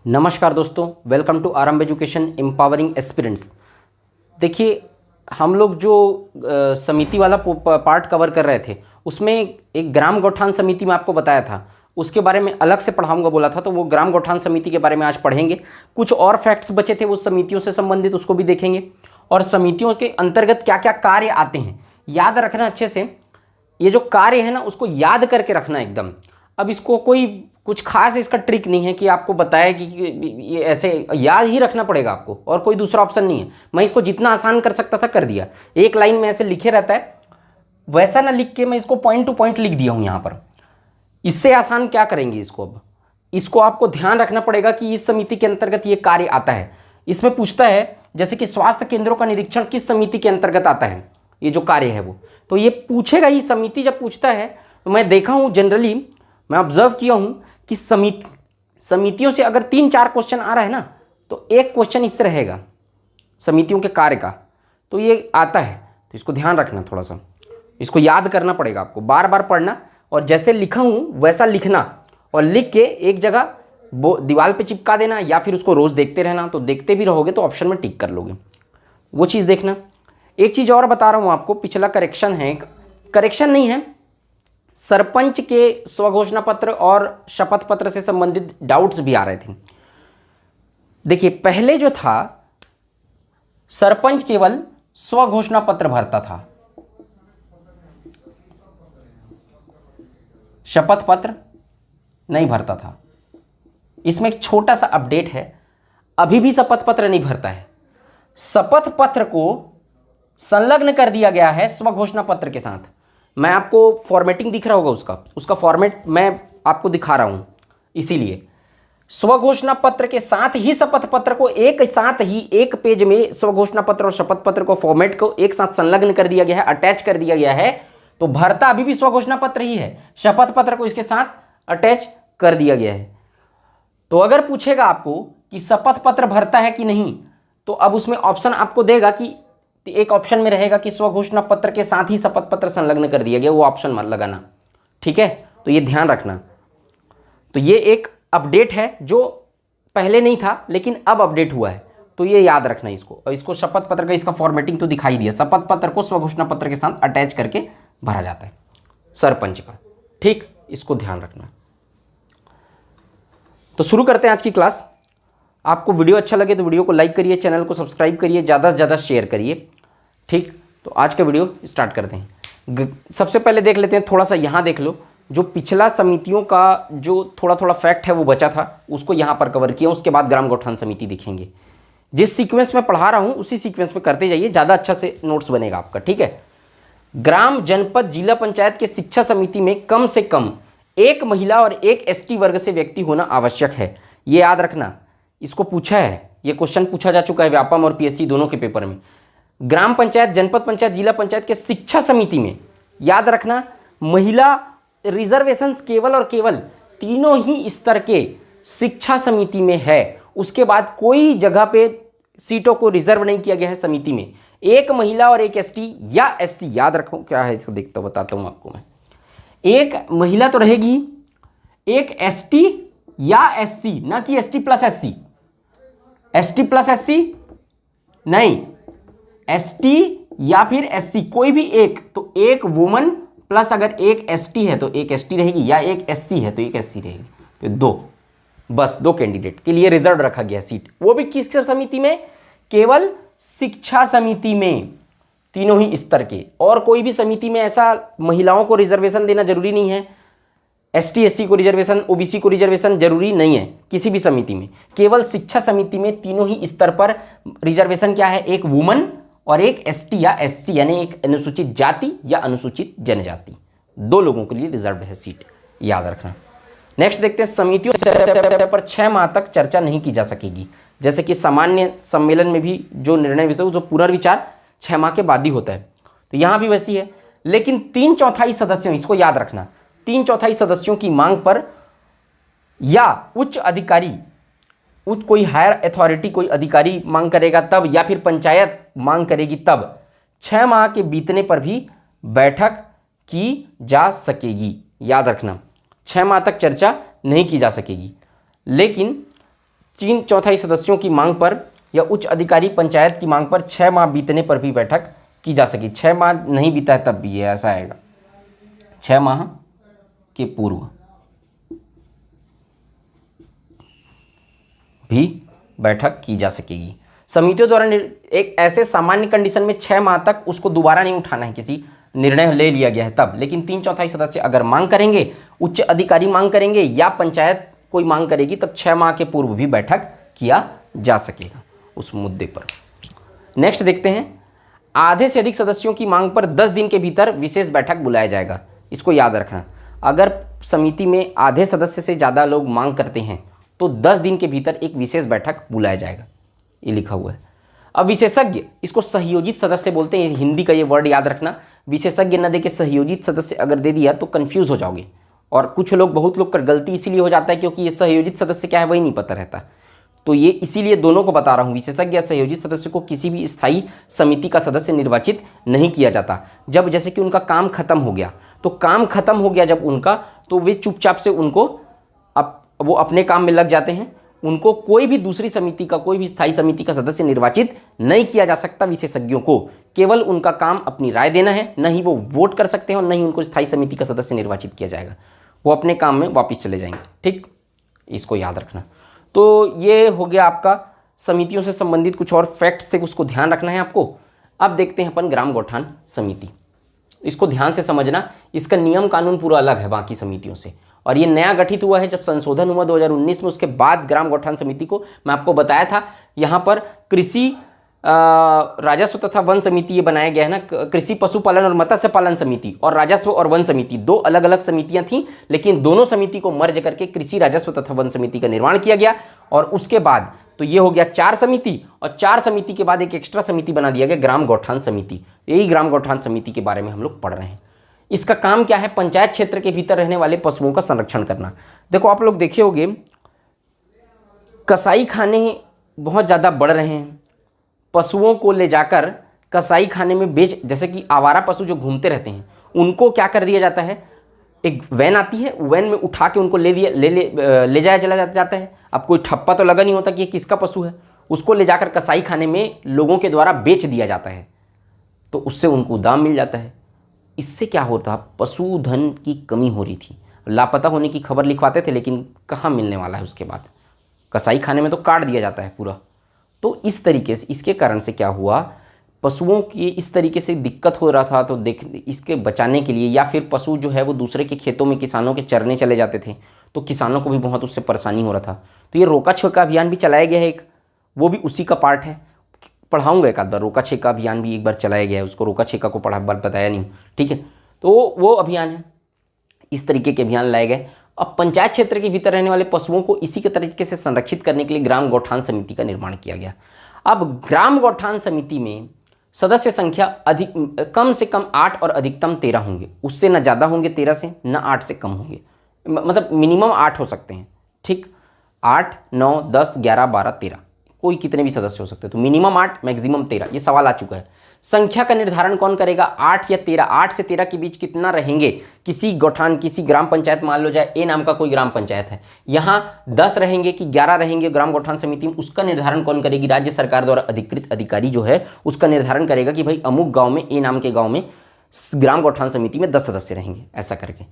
नमस्कार दोस्तों, welcome to आरंभ एजुकेशन एम्पावरिंग एस्पिरेंट्स। देखिए, हम लोग जो समिति वाला पार्ट कवर कर रहे थे उसमें एक ग्राम गौठान समिति में आपको बताया था, उसके बारे में अलग से पढ़ाऊंगा बोला था। तो वो ग्राम गौठान समिति के बारे में आज पढ़ेंगे। कुछ और फैक्ट्स बचे थे वो समितियों से संबंधित, उसको भी देखेंगे। और समितियों के अंतर्गत क्या क्या कार्य आते हैं याद रखना अच्छे से। ये जो कार्य है ना उसको याद करके रखना एकदम। अब इसको कोई कुछ खास इसका ट्रिक नहीं है कि आपको बताए कि ये ऐसे याद ही रखना पड़ेगा आपको, और कोई दूसरा ऑप्शन नहीं है। मैं इसको जितना आसान कर सकता था कर दिया। एक लाइन में ऐसे लिखे रहता है, वैसा ना लिख के मैं इसको पॉइंट टू पॉइंट लिख दिया हूँ यहाँ पर। इससे आसान क्या करेंगे इसको। अब इसको आपको ध्यान रखना पड़ेगा कि इस समिति के अंतर्गत ये कार्य आता है। इसमें पूछता है जैसे कि स्वास्थ्य केंद्रों का निरीक्षण किस समिति के अंतर्गत आता है, ये जो कार्य है वो तो ये पूछेगा ही। समिति जब पूछता है तो मैं देखा हूँ, जनरली मैं ऑब्जर्व किया हूँ कि समितियों से अगर 3-4 क्वेश्चन आ रहा है ना तो एक क्वेश्चन इससे रहेगा समितियों के कार्य का, तो ये आता है। तो इसको ध्यान रखना, थोड़ा सा इसको याद करना पड़ेगा आपको, बार बार पढ़ना और जैसे लिखा हूँ वैसा लिखना, और लिख के एक जगह वो दीवार पे चिपका देना या फिर उसको रोज़ देखते रहना। तो देखते भी रहोगे तो ऑप्शन में टिक कर लोगे, वो चीज़ देखना। एक चीज़ और बता रहा हूँ आपको, पिछला करेक्शन है, करेक्शन नहीं है, सरपंच के स्वघोषणा पत्र और शपथ पत्र से संबंधित डाउट्स भी आ रहे थे। देखिए, पहले जो था सरपंच केवल स्वघोषणा पत्र भरता था, शपथ पत्र नहीं भरता था। इसमें एक छोटा सा अपडेट है, अभी भी शपथ पत्र नहीं भरता है। शपथ पत्र को संलग्न कर दिया गया है स्वघोषणा पत्र के साथ। मैं आपको फॉर्मेटिंग दिख रहा होगा, उसका फॉर्मेट मैं आपको दिखा रहा हूँ। इसीलिए स्वघोषणा पत्र के साथ ही शपथ पत्र को एक साथ ही एक पेज में स्वघोषणा पत्र और शपथ पत्र को फॉर्मेट को एक साथ संलग्न कर दिया गया है, अटैच कर दिया गया है। तो भरता अभी भी स्वघोषणा पत्र ही है, शपथ पत्र को इसके साथ अटैच कर दिया गया है। तो अगर पूछेगा आपको कि शपथ पत्र भरता है कि नहीं, तो अब उसमें ऑप्शन आपको देगा कि एक ऑप्शन में रहेगा कि स्वघोषणा पत्र के साथ ही शपथ पत्र संलग्न कर दिया गया, वो ऑप्शन मत लगाना, ठीक है। तो ये ध्यान रखना। तो ये एक अपडेट है जो पहले नहीं था लेकिन अब अपडेट हुआ है, तो ये याद रखना इसको। और इसको शपथ पत्र का इसका फॉर्मेटिंग तो दिखाई दिया, शपथ पत्र को स्वघोषणा पत्र के साथ अटैच करके भरा जाता है सरपंच का, ठीक, इसको ध्यान रखना। तो शुरू करते हैं आज की क्लास। आपको वीडियो अच्छा लगे तो वीडियो को लाइक करिए, चैनल को सब्सक्राइब करिए, ज़्यादा से ज़्यादा शेयर करिए, ठीक। तो आज का वीडियो स्टार्ट करते हैं। सबसे पहले देख लेते हैं, थोड़ा सा यहाँ देख लो, जो पिछला समितियों का जो थोड़ा थोड़ा फैक्ट है वो बचा था उसको यहाँ पर कवर किया। उसके बाद ग्राम गौठान समिति दिखेंगे। जिस सीक्वेंस में पढ़ा रहा हूँ उसी सीक्वेंस में करते जाइए, ज़्यादा अच्छा से नोट्स बनेगा आपका, ठीक है। ग्राम, जनपद, जिला पंचायत के शिक्षा समिति में कम से कम एक महिला और एक एसटी वर्ग से व्यक्ति होना आवश्यक है, ये याद रखना। इसको पूछा है, ये क्वेश्चन पूछा जा चुका है व्यापम और पीएससी दोनों के पेपर में। ग्राम पंचायत, जनपद पंचायत, जिला पंचायत के शिक्षा समिति में याद रखना, महिला रिजर्वेशंस केवल और केवल तीनों ही स्तर के शिक्षा समिति में है। उसके बाद कोई जगह पे सीटों को रिजर्व नहीं किया गया है समिति में। एक महिला और एक एसटी या एससी, याद रखो क्या है इसको, देखता बताता हूँ आपको मैं। एक महिला तो रहेगी, एक एसटी या एससी, ना कि ST plus SC, ST plus SC नहीं, एसटी या फिर एससी कोई भी एक। तो एक वुमन प्लस अगर एक एसटी है तो एक एसटी रहेगी, या एक एससी है तो एक एससी रहेगी। तो दो, बस दो कैंडिडेट के लिए रिजर्व रखा गया सीट, वो भी किस समिति में, केवल शिक्षा समिति में, तीनों ही स्तर के। और कोई भी समिति में ऐसा महिलाओं को रिजर्वेशन देना जरूरी नहीं है, एसटी एससी को रिजर्वेशन, ओबीसी को रिजर्वेशन जरूरी नहीं है किसी भी समिति में। केवल शिक्षा समिति में तीनों ही स्तर पर रिजर्वेशन क्या है, एक वुमन और एक एसटी या एससी, यानी एक अनुसूचित जाति या अनुसूचित जनजाति, दो लोगों के लिए रिजर्व है सीट, याद रखना। नेक्स्ट देखते हैं, समितियों पर 6 माह तक चर्चा नहीं की जा सकेगी। जैसे कि सामान्य सम्मेलन में भी जो निर्णय होता है जो पुनर्विचार 6 माह के बाद ही होता है, तो यहाँ भी वैसी है। लेकिन 3/4 सदस्यों, इसको याद रखना, 3/4 सदस्यों की मांग पर या उच्च अधिकारी, कोई हायर अथॉरिटी, कोई अधिकारी मांग करेगा तब, या फिर पंचायत मांग करेगी तब 6 माह के बीतने पर भी बैठक की जा सकेगी, याद रखना। 6 माह तक चर्चा नहीं की जा सकेगी। लेकिन 3/4 सदस्यों की मांग पर या उच्च अधिकारी पंचायत की मांग पर 6 माह बीतने पर भी बैठक की जा सके। 6 माह नहीं बीता है तब भी ये ऐसा आएगा, 6 माह के पूर्व भी बैठक की जा सकेगी। समितियों द्वारा एक ऐसे सामान्य कंडीशन में 6 माह तक उसको दोबारा नहीं उठाना है, किसी निर्णय ले लिया गया है तब, लेकिन 3/4 सदस्य अगर मांग करेंगे, उच्च अधिकारी मांग करेंगे या पंचायत कोई मांग करेगी, तब 6 माह के पूर्व भी बैठक किया जा सकेगा उस मुद्दे पर। नेक्स्ट देखते हैं, आधे से अधिक सदस्यों की मांग पर 10 दिन के भीतर विशेष बैठक बुलाया जाएगा। इसको याद रखना, अगर समिति में आधे सदस्य से ज़्यादा लोग मांग करते हैं तो 10 दिन के भीतर एक विशेष बैठक बुलाया जाएगा, ये लिखा हुआ है। अब विशेषज्ञ, इसको सहयोजित सदस्य बोलते हैं, हिंदी का ये वर्ड याद रखना। विशेषज्ञ न दे के सहयोजित सदस्य अगर दे दिया तो कंफ्यूज हो जाओगे, और कुछ लोग, बहुत लोग कर गलती इसीलिए हो जाता है क्योंकि ये सहयोजित सदस्य क्या है वही नहीं पता रहता। तो ये इसीलिए दोनों को बता रहा हूँ, विशेषज्ञ या सहयोजित सदस्य को किसी भी स्थायी समिति का सदस्य निर्वाचित नहीं किया जाता। जब जैसे कि उनका काम खत्म हो गया, तो काम खत्म हो गया जब उनका, तो वे चुपचाप से उनको वो अपने काम में लग जाते हैं। उनको कोई भी दूसरी समिति का, कोई भी स्थायी समिति का सदस्य निर्वाचित नहीं किया जा सकता। विशेषज्ञों को केवल उनका काम अपनी राय देना है, न ही वो वोट कर सकते हैं और न ही उनको स्थायी समिति का सदस्य निर्वाचित किया जाएगा। वो अपने काम में वापस चले जाएंगे। ठीक, इसको याद रखना। तो ये हो गया आपका समितियों से संबंधित कुछ और फैक्ट्स थे, उसको ध्यान रखना है आपको। अब देखते हैं अपन ग्राम गौठान समिति। इसको ध्यान से समझना, इसका नियम कानून पूरा अलग है बाकी समितियों से, और ये नया गठित हुआ है जब संशोधन हुआ 2019 में। उसके बाद ग्राम गौठान समिति को मैं आपको बताया था, यहाँ पर कृषि राजस्व तथा वन समिति ये बनाया गया है ना। कृषि पशुपालन और मत्स्य पालन समिति और राजस्व और वन समिति, दो अलग अलग समितियां थीं, लेकिन दोनों समिति को मर्ज करके कृषि राजस्व तथा वन समिति का निर्माण किया गया। और उसके बाद तो ये हो गया 4 समिति, और 4 समिति के बाद एक एक्स्ट्रा समिति बना दिया गया ग्राम गौठान समिति। यही ग्राम गौठान समिति के बारे में हम लोग पढ़ रहे हैं। इसका काम क्या है? पंचायत क्षेत्र के भीतर रहने वाले पशुओं का संरक्षण करना। देखो आप लोग देखे होंगे, कसाई खाने बहुत ज़्यादा बढ़ रहे हैं। पशुओं को ले जाकर कसाई खाने में बेच, जैसे कि आवारा पशु जो घूमते रहते हैं उनको क्या कर दिया जाता है, एक वैन आती है, वैन में उठा के उनको ले जाया चला जाता है। अब कोई ठप्पा तो लगा नहीं होता कि ये किसका पशु है, उसको ले जाकर कसाई खाने में लोगों के द्वारा बेच दिया जाता है, तो उससे उनको दाम मिल जाता है। इससे क्या होता, पशुधन की कमी हो रही थी। लापता होने की खबर लिखवाते थे, लेकिन कहाँ मिलने वाला है उसके बाद, कसाई खाने में तो काट दिया जाता है पूरा। तो इस तरीके से, इसके कारण से क्या हुआ, पशुओं की इस तरीके से दिक्कत हो रहा था। तो इसके बचाने के लिए, या फिर पशु जो है वो दूसरे के खेतों में किसानों के चरने चले जाते थे, तो किसानों को भी बहुत उससे परेशानी हो रहा था। तो ये रोका छेका अभियान भी चलाया गया है एक, वो भी उसी का पार्ट है। पढ़ाऊँगा एक आध बार, रोका छेका अभियान भी एक बार चलाया गया है, उसको रोका छेका को बताया नहीं, ठीक है। तो वो अभियान है, इस तरीके के अभियान लाए गए। अब पंचायत क्षेत्र के भीतर रहने वाले पशुओं को इसी के तरीके से संरक्षित करने के लिए ग्राम गौठान समिति का निर्माण किया गया। अब ग्राम गौठान समिति में सदस्य संख्या कम से कम 8 और अधिकतम 13 होंगे। उससे न ज़्यादा होंगे 13 से, न 8 से कम होंगे, मतलब मिनिमम 8 हो सकते हैं, ठीक। 8, 9, 10, 11, 12, 13, कोई कितने भी सदस्य हो सकते हैं। तो मिनिमम 8, मैक्सिमम 13, ये सवाल आ चुका है। संख्या का निर्धारण कौन करेगा? 8 या 13, 8 से 13 के बीच कितना रहेंगे किसी गौठान, किसी ग्राम पंचायत, मान लो जाए ए नाम का कोई ग्राम पंचायत है, यहाँ 10 रहेंगे कि 11 रहेंगे ग्राम गौठान समिति में, उसका निर्धारण कौन करेगी? राज्य सरकार द्वारा अधिकृत अधिकारी जो है उसका निर्धारण करेगा कि भाई अमुक गाँव में, ए नाम के गाँव में ग्राम गौठान समिति में 10 सदस्य रहेंगे, ऐसा करके।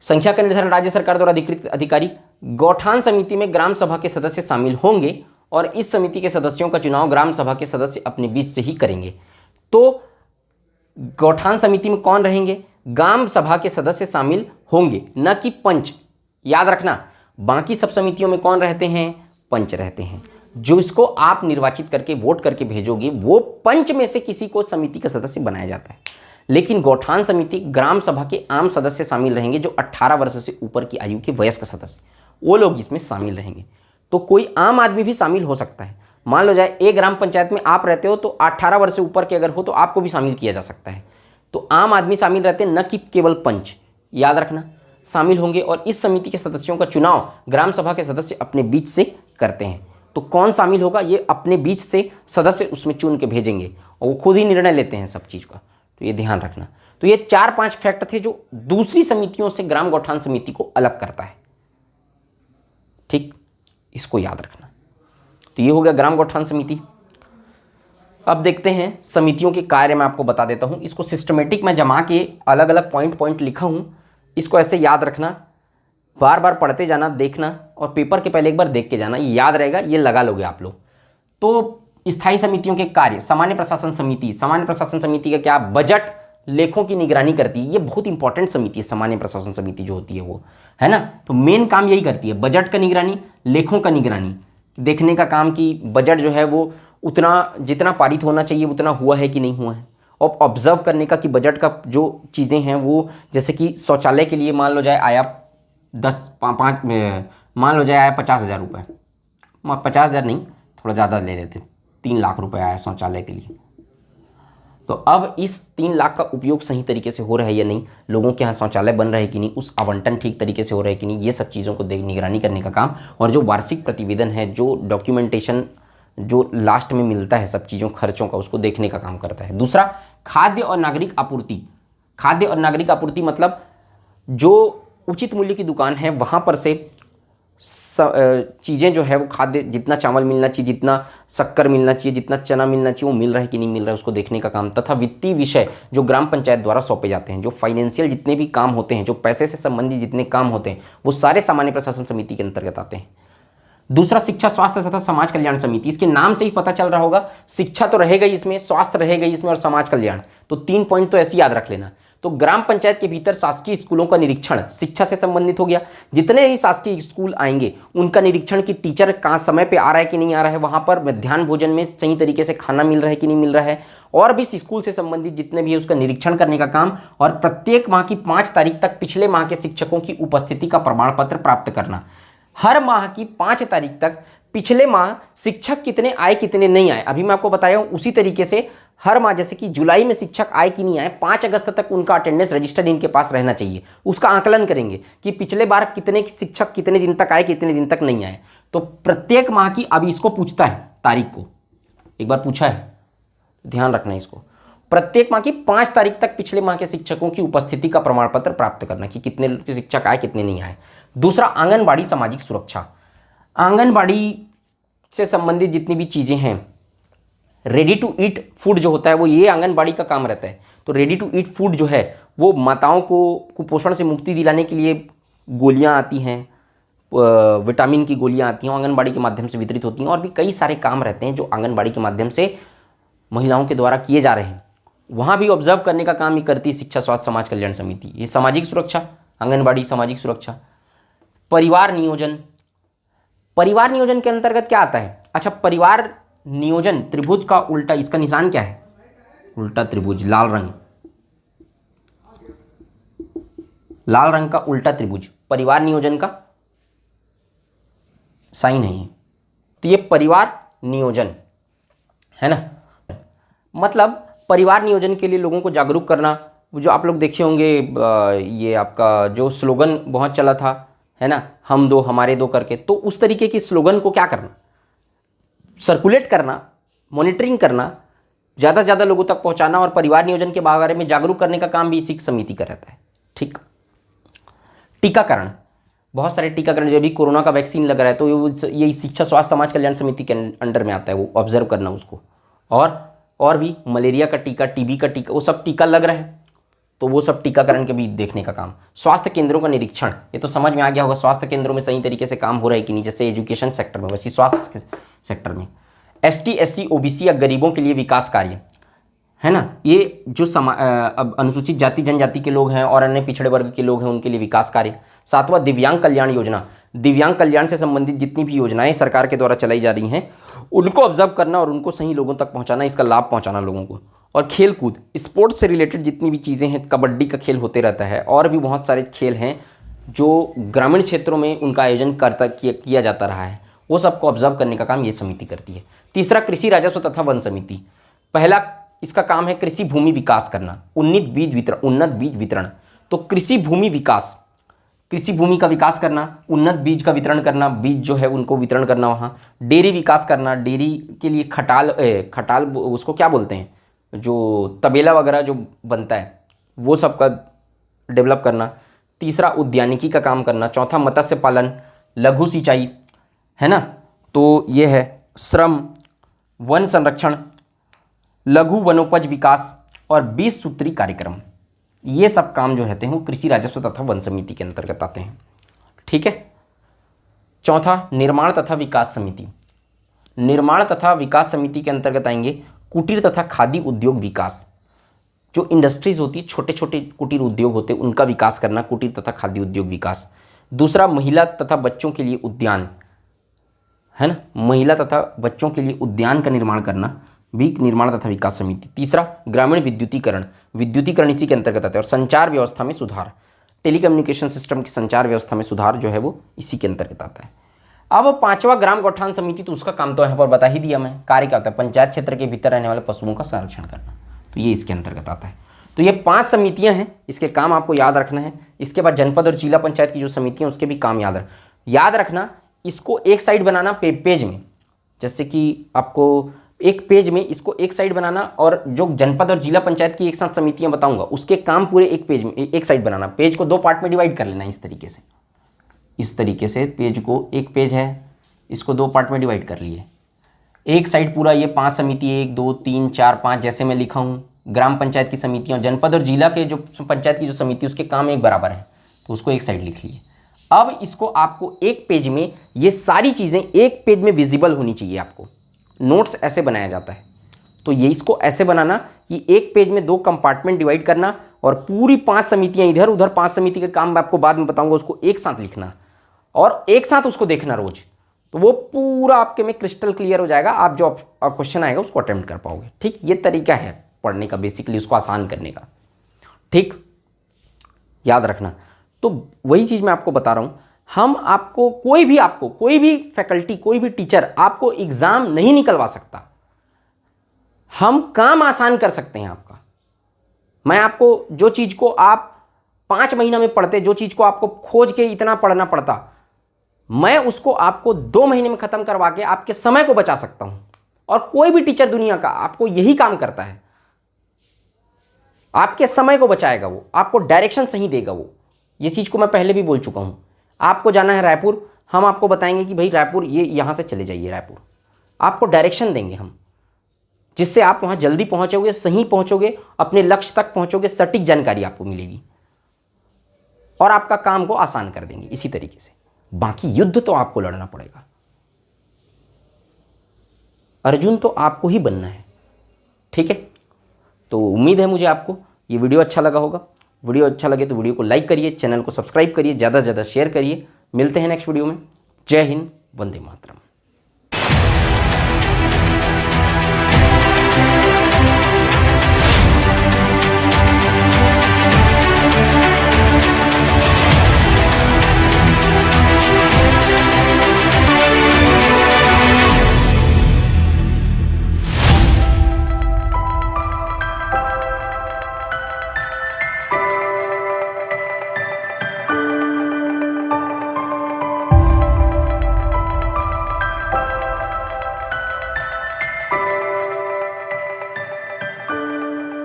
संख्या का निर्धारण राज्य सरकार द्वारा अधिकृत अधिकारी। गौठान समिति में ग्राम सभा के सदस्य शामिल होंगे और इस समिति के सदस्यों का चुनाव ग्राम सभा के सदस्य अपने बीच से ही करेंगे। तो गौठान समिति में कौन रहेंगे? ग्राम सभा के सदस्य शामिल होंगे, न कि पंच। याद रखना, बाकी सब समितियों में कौन रहते हैं? पंच रहते हैं, जो इसको आप निर्वाचित करके वोट करके भेजोगे, वो पंच में से किसी को समिति का सदस्य बनाया जाता है। लेकिन गौठान समिति ग्राम सभा के आम सदस्य शामिल रहेंगे, जो 18 वर्ष से ऊपर की आयु के वयस्क सदस्य, वो लोग इसमें शामिल रहेंगे। तो कोई आम आदमी भी शामिल हो सकता है। मान लो जाए एक ग्राम पंचायत में आप रहते हो, तो 18 वर्ष से ऊपर के अगर हो तो आपको भी शामिल किया जा सकता है। तो आम आदमी शामिल रहते हैं, न कि केवल पंच। याद रखना, शामिल होंगे। और इस समिति के सदस्यों का चुनाव ग्राम सभा के सदस्य अपने बीच से करते हैं। तो कौन शामिल होगा? ये अपने बीच से सदस्य उसमें चुन के भेजेंगे, और वो खुद ही निर्णय लेते हैं सब चीज़ का। तो ये ध्यान रखना। तो ये 4-5 फैक्ट थे जो दूसरी समितियों से ग्राम गौठान समिति को अलग करता है, ठीक। इसको याद रखना। तो ये हो गया ग्राम गौठान समिति। अब देखते हैं समितियों के कार्य, मैं आपको बता देता हूँ। इसको सिस्टमेटिक में जमा के अलग अलग पॉइंट लिखा हूँ, इसको ऐसे याद रखना, बार बार पढ़ते जाना, देखना, और पेपर के पहले एक बार देख के जाना, ये याद रहेगा, ये लगा लोगे आप लोग। तो स्थायी समितियों के कार्य, सामान्य प्रशासन समिति। सामान्य प्रशासन समिति का क्या, बजट लेखों की निगरानी करती है। ये बहुत इंपॉर्टेंट समिति है, सामान्य प्रशासन समिति जो होती है वो, है ना। तो मेन काम यही करती है, बजट का निगरानी, लेखों का निगरानी, देखने का काम कि बजट जो है वो उतना जितना पारित होना चाहिए उतना हुआ है कि नहीं हुआ है, और ऑब्जर्व करने का कि बजट का जो चीज़ें हैं वो, जैसे कि शौचालय के लिए मान लो जाए आया 50,000 रुपये, 50,000 नहीं, थोड़ा ज़्यादा ले लेते, 3 लाख रुपए आया शौचालय के लिए। तो अब इस 3 लाख का उपयोग सही तरीके से हो रहा है या नहीं, लोगों के यहाँ शौचालय बन रहा है कि नहीं, उस आवंटन ठीक तरीके से हो रहा है कि नहीं, ये सब चीज़ों को निगरानी करने का काम। और जो वार्षिक प्रतिवेदन है, जो डॉक्यूमेंटेशन जो लास्ट में मिलता है सब चीज़ों खर्चों का, उसको देखने का काम करता है। दूसरा, खाद्य और नागरिक आपूर्ति। खाद्य और नागरिक आपूर्ति मतलब जो उचित मूल्य की दुकान है वहाँ पर से चीज़ें जो है वो खाद्य, जितना चावल मिलना चाहिए, जितना शक्कर मिलना चाहिए, जितना चना मिलना चाहिए, वो मिल रहा है कि नहीं मिल रहा है, उसको देखने का काम। तथा वित्तीय विषय जो ग्राम पंचायत द्वारा सौंपे जाते हैं, जो फाइनेंशियल जितने भी काम होते हैं, जो पैसे से संबंधित जितने काम होते हैं, वो सारे सामान्य प्रशासन समिति के अंतर्गत आते हैं। दूसरा, शिक्षा स्वास्थ्य तथा समाज कल्याण समिति। इसके नाम से ही पता चल रहा होगा, शिक्षा तो रहेगा ही इसमें, स्वास्थ्य रहेगा ही इसमें, और समाज कल्याण। तो 3 पॉइंट तो ऐसे याद रख लेना। तो ग्राम पंचायत के भीतर शासकीय स्कूलों का निरीक्षण शिक्षा से संबंधित हो गया। जितने ही शासकीय स्कूल आएंगे उनका निरीक्षण कि टीचर कहाँ समय पे आ रहा है कि नहीं आ रहा है, वहाँ पर मध्याह्न भोजन में सही तरीके से खाना मिल रहा है कि नहीं मिल रहा है, और भी स्कूल से संबंधित जितने भी है उसका निरीक्षण करने का काम। और प्रत्येक माह की 5 तारीख तक पिछले माह के शिक्षकों की उपस्थिति का प्रमाण पत्र प्राप्त करना। हर माह की 5 तारीख तक पिछले माह शिक्षक कितने आए कितने नहीं आए, अभी मैं आपको बताया हूँ उसी तरीके से हर माह, जैसे कि जुलाई में शिक्षक आए कि नहीं आए, 5 अगस्त तक उनका अटेंडेंस रजिस्टर इनके पास रहना चाहिए। उसका आकलन करेंगे कि पिछले बार कितने शिक्षक कितने दिन तक आए, कितने दिन तक नहीं आए। तो प्रत्येक माह की, अभी इसको पूछता है तारीख को, एक बार पूछा है, ध्यान रखना इसको। प्रत्येक माह की 5 तारीख तक पिछले माह के शिक्षकों की उपस्थिति का प्रमाण पत्र प्राप्त करना कि कितने शिक्षक आए कितने नहीं आए। दूसरा, आंगनबाड़ी सामाजिक सुरक्षा। आंगनबाड़ी से संबंधित जितनी भी चीज़ें हैं, रेडी टू ईट फूड जो होता है वो ये आंगनबाड़ी का काम रहता है। तो रेडी टू ईट फूड जो है वो माताओं को कुपोषण से मुक्ति दिलाने के लिए गोलियां आती हैं, विटामिन की गोलियां आती हैं, आंगनबाड़ी के माध्यम से वितरित होती हैं। और भी कई सारे काम रहते हैं जो आंगनबाड़ी के माध्यम से महिलाओं के द्वारा किए जा रहे हैं, वहाँ भी ऑब्जर्व करने का काम ही करती है शिक्षा स्वास्थ्य समाज कल्याण समिति। ये सामाजिक सुरक्षा, आंगनबाड़ी सामाजिक सुरक्षा। परिवार नियोजन, परिवार नियोजन के अंतर्गत क्या आता है? अच्छा, परिवार नियोजन त्रिभुज का उल्टा, इसका निशान क्या है? उल्टा त्रिभुज, लाल रंग, लाल रंग का उल्टा त्रिभुज परिवार नियोजन का साइन है ये। तो ये परिवार नियोजन है ना, मतलब परिवार नियोजन के लिए लोगों को जागरूक करना। जो आप लोग देखे होंगे, ये आपका जो स्लोगन बहुत चला था, है ना, हम दो हमारे दो करके, तो उस तरीके की स्लोगन को क्या करना, सर्कुलेट करना, मॉनिटरिंग करना, ज़्यादा से ज़्यादा लोगों तक पहुंचाना, और परिवार नियोजन के बारे में जागरूक करने का काम भी इसी समिति का रहता है। ठीक। टीकाकरण, बहुत सारे टीकाकरण, जो भी कोरोना का वैक्सीन लग रहा है तो ये शिक्षा स्वास्थ्य समाज कल्याण समिति के अंडर में आता है, वो ऑब्जर्व करना उसको। और भी मलेरिया का टीका, टीबी का टीका, वो सब टीका लग रहा है तो वो सब टीकाकरण के भी देखने का काम। स्वास्थ्य केंद्रों का निरीक्षण, ये तो समझ में आ गया होगा, स्वास्थ्य केंद्रों में सही तरीके से काम हो रहा है कि नहीं, जैसे एजुकेशन सेक्टर में वैसे स्वास्थ्य सेक्टर में। एसटी, एससी, ओबीसी या गरीबों के लिए विकास कार्य, है ना, ये जो अब अनुसूचित जाति जनजाति के लोग हैं और अन्य पिछड़े वर्ग के लोग हैं उनके लिए विकास कार्य। 7वां, दिव्यांग कल्याण योजना, दिव्यांग कल्याण से संबंधित जितनी भी योजनाएं सरकार के द्वारा चलाई जा रही हैं उनको ऑब्जर्व करना और उनको सही लोगों तक पहुंचाना, इसका लाभ पहुंचाना लोगों को। और खेल कूद, स्पोर्ट्स से रिलेटेड जितनी भी चीज़ें हैं, कबड्डी का खेल होते रहता है, और भी बहुत सारे खेल हैं जो ग्रामीण क्षेत्रों में उनका आयोजन किया जाता रहा है, वो सबको ऑब्जर्व करने का काम ये समिति करती है। तीसरा, कृषि राजस्व तथा वन समिति। पहला इसका काम है कृषि भूमि विकास करना, उन्नत बीज वितरण। तो कृषि भूमि विकास, कृषि भूमि का विकास करना, उन्नत बीज का वितरण करना, बीज जो है उनको वितरण करना वहाँ। डेयरी विकास करना, डेयरी के लिए खटाल उसको क्या बोलते हैं, जो तबेला वगैरह जो बनता है वो सब का डेवलप करना। तीसरा, उद्यानिकी का काम करना। चौथा, मत्स्य पालन, लघु सिंचाई, है ना। तो ये है श्रम, वन संरक्षण, लघु वनोपज विकास और 20 सूत्री कार्यक्रम। ये सब काम जो रहते हैं वो कृषि राजस्व तथा वन समिति के अंतर्गत आते हैं। ठीक है। चौथा, निर्माण तथा विकास समिति। निर्माण तथा विकास समिति के अंतर्गत आएंगे कुटीर तथा खादी उद्योग विकास। जो इंडस्ट्रीज होती है, छोटे छोटे कुटीर उद्योग होते हैं, उनका विकास करना, कुटीर तथा खादी उद्योग विकास। दूसरा, महिला तथा बच्चों के लिए उद्यान, है ना, महिला तथा बच्चों के लिए उद्यान का निर्माण करना भी निर्माण तथा विकास समिति। तीसरा, ग्रामीण विद्युतीकरण, विद्युतीकरण इसी के अंतर्गत आता है। और संचार व्यवस्था में सुधार, टेलीकम्युनिकेशन सिस्टम की संचार व्यवस्था में सुधार जो है वो इसी के अंतर्गत आता है। अब पांचवा, ग्राम गौठान समिति, तो उसका काम तो यहाँ पर बता ही दिया मैं। कार्य क्या होता है? पंचायत क्षेत्र के भीतर रहने वाले पशुओं का संरक्षण करना, तो ये इसके अंतर्गत आता है। तो ये 5 समितियां हैं, इसके काम आपको याद रखना है। इसके बाद जनपद और जिला पंचायत की जो समितियां उसके भी काम याद रखना। इसको एक साइड बनाना पेज में, जैसे कि आपको एक पेज में इसको एक साइड बनाना, और जो जनपद और जिला पंचायत की एक साथ समितियां बताऊंगा उसके काम पूरे एक पेज में एक साइड बनाना। पेज को 2 पार्ट में डिवाइड कर लेना इस तरीके से पेज को, एक पेज है इसको 2 पार्ट में डिवाइड कर लिए। एक साइड पूरा ये 5 समिति, 1 2 3 4 5 जैसे मैं लिखा हूँ, ग्राम पंचायत की समितियाँ, जनपद और जिला के जो पंचायत की जो समिति उसके काम एक बराबर है, तो उसको एक साइड लिख लिए। अब इसको आपको एक पेज में ये सारी चीज़ें एक पेज में विजिबल होनी चाहिए। आपको नोट्स ऐसे बनाया जाता है, तो ये इसको ऐसे बनाना कि एक पेज में 2 कंपार्टमेंट डिवाइड करना, और पूरी 5 समितियाँ इधर उधर, 5 समिति के काम मैं आपको बाद में बताऊंगा, उसको एक साथ लिखना और एक साथ उसको देखना रोज, तो वो पूरा आपके में क्रिस्टल क्लियर हो जाएगा। आप जो क्वेश्चन आएगा उसको अटेम्प्ट कर पाओगे। ठीक, ये तरीका है पढ़ने का, बेसिकली उसको आसान करने का। ठीक, याद रखना। तो वही चीज़ मैं आपको बता रहा हूँ, हम आपको कोई भी फैकल्टी, कोई भी टीचर आपको एग्ज़ाम नहीं निकलवा सकता। हम काम आसान कर सकते हैं आपका। मैं आपको जो चीज़ को आप 5 महीना में पढ़ते, जो चीज़ को आपको खोज के इतना पढ़ना पड़ता, मैं उसको आपको 2 महीने में ख़त्म करवा के आपके समय को बचा सकता हूँ। और कोई भी टीचर दुनिया का आपको यही काम करता है, आपके समय को बचाएगा, वो आपको डायरेक्शन सही देगा। वो ये चीज़ को मैं पहले भी बोल चुका हूँ। आपको जाना है रायपुर, हम आपको बताएंगे कि भाई रायपुर, ये यहाँ से चले जाइए रायपुर, आपको डायरेक्शन देंगे हम, जिससे आप वहाँ जल्दी पहुँचोगे, सही पहुँचोगे, अपने लक्ष्य तक पहुँचोगे, सटीक जानकारी आपको मिलेगी और आपका काम को आसान कर देंगे इसी तरीके से। बाकी युद्ध तो आपको लड़ना पड़ेगा, अर्जुन तो आपको ही बनना है। ठीक है, तो उम्मीद है मुझे आपको ये वीडियो अच्छा लगा होगा। वीडियो अच्छा लगे तो वीडियो को लाइक करिए, चैनल को सब्सक्राइब करिए, ज़्यादा से ज़्यादा शेयर करिए। मिलते हैं नेक्स्ट वीडियो में। जय हिंद, वंदे मातरम।